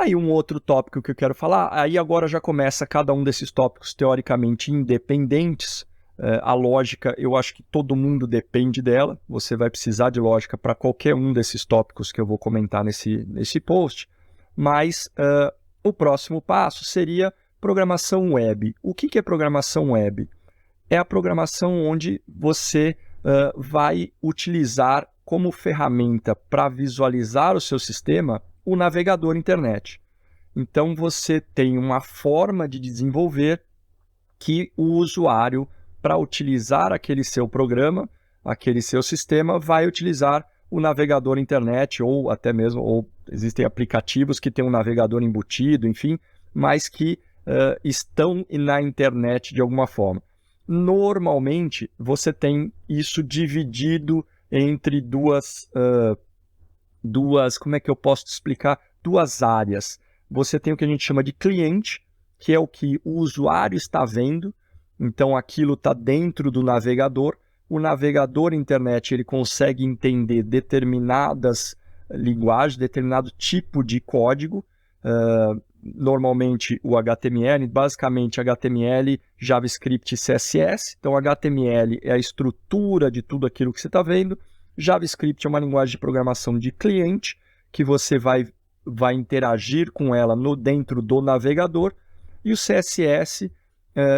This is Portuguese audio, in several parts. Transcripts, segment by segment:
Aí um outro tópico que eu quero falar, aí agora já começa cada um desses tópicos teoricamente independentes. A lógica, eu acho que todo mundo depende dela, você vai precisar de lógica para qualquer um desses tópicos que eu vou comentar nesse post, mas o próximo passo seria programação web. O que é programação web? É a programação onde você vai utilizar como ferramenta para visualizar o seu sistema o navegador internet. Então, você tem uma forma de desenvolver que o usuário, para utilizar aquele seu programa, aquele seu sistema, vai utilizar o navegador internet, ou até mesmo, ou existem aplicativos que têm um navegador embutido, enfim, mas que estão na internet de alguma forma. Normalmente, você tem isso dividido entre duas, como é que eu posso te explicar? Duas áreas. Você tem o que a gente chama de cliente, que é o que o usuário está vendo, então aquilo está dentro do navegador. O navegador internet ele consegue entender determinadas linguagens, determinado tipo de código, normalmente o HTML, basicamente HTML, JavaScript e CSS. Então HTML é a estrutura de tudo aquilo que você está vendo. JavaScript é uma linguagem de programação de cliente, que você vai interagir com ela dentro do navegador, e o CSS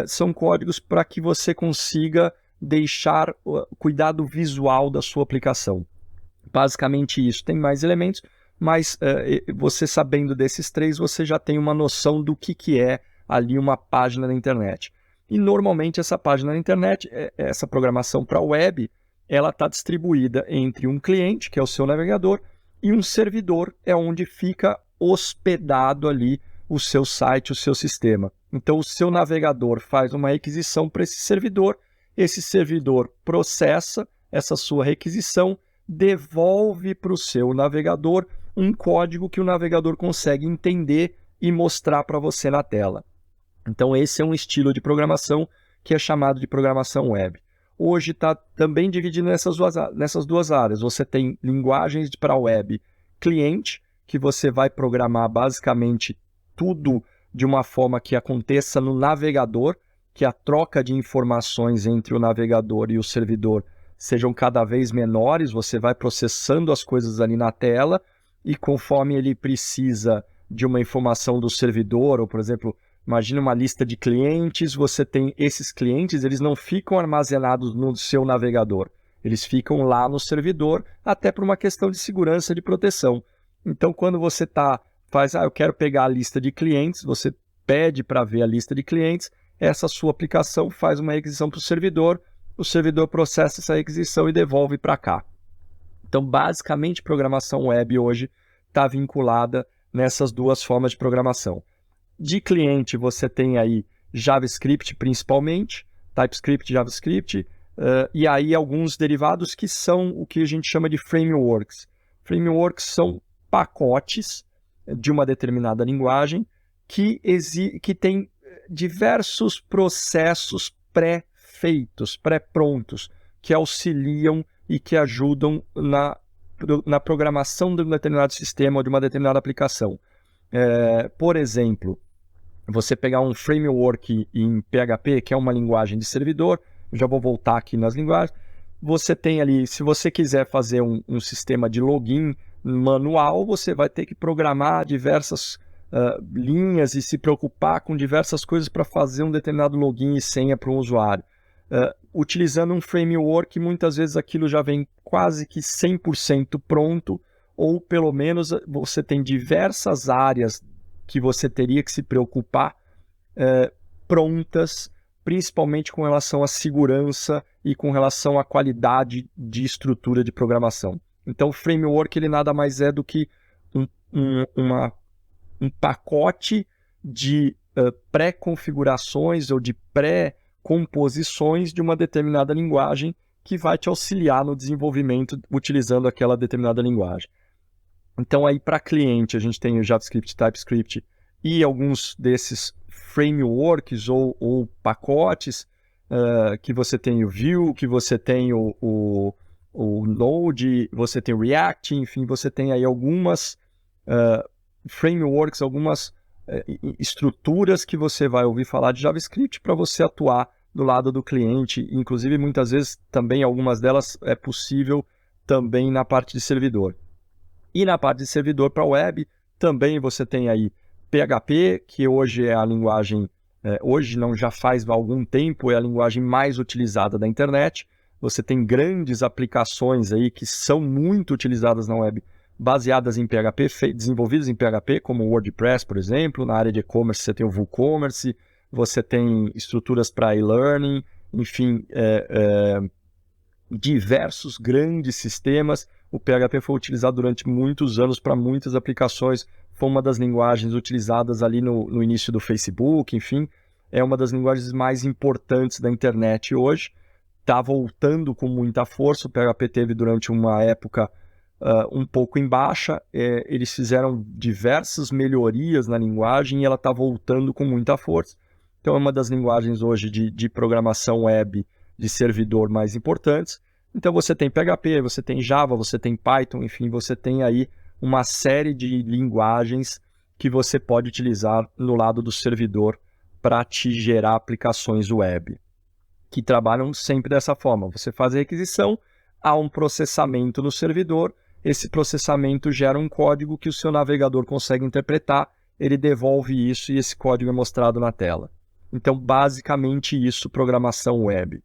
são códigos para que você consiga deixar cuidado visual da sua aplicação. Basicamente isso, tem mais elementos, mas você sabendo desses três, você já tem uma noção do que é ali uma página na internet. E normalmente essa página na internet, essa programação para web, ela está distribuída entre um cliente, que é o seu navegador, e um servidor, é onde fica hospedado ali o seu site, o seu sistema. Então, o seu navegador faz uma requisição para esse servidor processa essa sua requisição, devolve para o seu navegador um código que o navegador consegue entender e mostrar para você na tela. Então, esse é um estilo de programação que é chamado de programação web. Hoje está também dividido nessas duas áreas. Você tem linguagens para web cliente, que você vai programar basicamente tudo de uma forma que aconteça no navegador, que a troca de informações entre o navegador e o servidor sejam cada vez menores, você vai processando as coisas ali na tela, e conforme ele precisa de uma informação do servidor, ou por exemplo, imagina uma lista de clientes, você tem esses clientes, eles não ficam armazenados no seu navegador, eles ficam lá no servidor, até por uma questão de segurança, de proteção. Então, quando você eu quero pegar a lista de clientes, você pede para ver a lista de clientes, essa sua aplicação faz uma requisição para o servidor processa essa requisição e devolve para cá. Então, basicamente, programação web hoje está vinculada nessas duas formas de programação. De cliente, você tem aí JavaScript principalmente, TypeScript, JavaScript, e aí alguns derivados que são o que a gente chama de frameworks. Frameworks são pacotes de uma determinada linguagem que tem diversos processos pré-feitos, pré-prontos, que auxiliam e que ajudam na programação de um determinado sistema ou de uma determinada aplicação. Por exemplo, você pegar um framework em PHP, que é uma linguagem de servidor, já vou voltar aqui nas linguagens, você tem ali, se você quiser fazer um sistema de login manual, você vai ter que programar diversas linhas e se preocupar com diversas coisas para fazer um determinado login e senha para um usuário. Utilizando um framework, muitas vezes aquilo já vem quase que 100% pronto, ou pelo menos você tem diversas áreas que você teria que se preocupar prontas, principalmente com relação à segurança e com relação à qualidade de estrutura de programação. Então, o framework ele nada mais é do que um pacote de pré-configurações ou de pré-composições de uma determinada linguagem que vai te auxiliar no desenvolvimento utilizando aquela determinada linguagem. Então, aí para cliente, a gente tem o JavaScript, TypeScript e alguns desses frameworks ou pacotes que você tem o Vue, que você tem o Node, você tem o React, enfim, você tem aí algumas frameworks, algumas estruturas que você vai ouvir falar de JavaScript para você atuar do lado do cliente. Inclusive, muitas vezes, também algumas delas é possível também na parte de servidor. E na parte de servidor para web, também você tem aí PHP, que hoje é a linguagem, hoje não, já faz algum tempo, é a linguagem mais utilizada da internet. Você tem grandes aplicações aí que são muito utilizadas na web, baseadas em PHP, desenvolvidas em PHP, como o WordPress, por exemplo. Na área de e-commerce você tem o WooCommerce, você tem estruturas para e-learning, enfim, diversos grandes sistemas. O PHP foi utilizado durante muitos anos para muitas aplicações, foi uma das linguagens utilizadas ali no início do Facebook, enfim, é uma das linguagens mais importantes da internet hoje. Está voltando com muita força. O PHP teve durante uma época um pouco em baixa, eles fizeram diversas melhorias na linguagem e ela está voltando com muita força. Então é uma das linguagens hoje de programação web de servidor mais importantes. Então você tem PHP, você tem Java, você tem Python, enfim, você tem aí uma série de linguagens que você pode utilizar no lado do servidor para te gerar aplicações web, que trabalham sempre dessa forma. Você faz a requisição, há um processamento no servidor, esse processamento gera um código que o seu navegador consegue interpretar, ele devolve isso e esse código é mostrado na tela. Então, basicamente isso, programação web.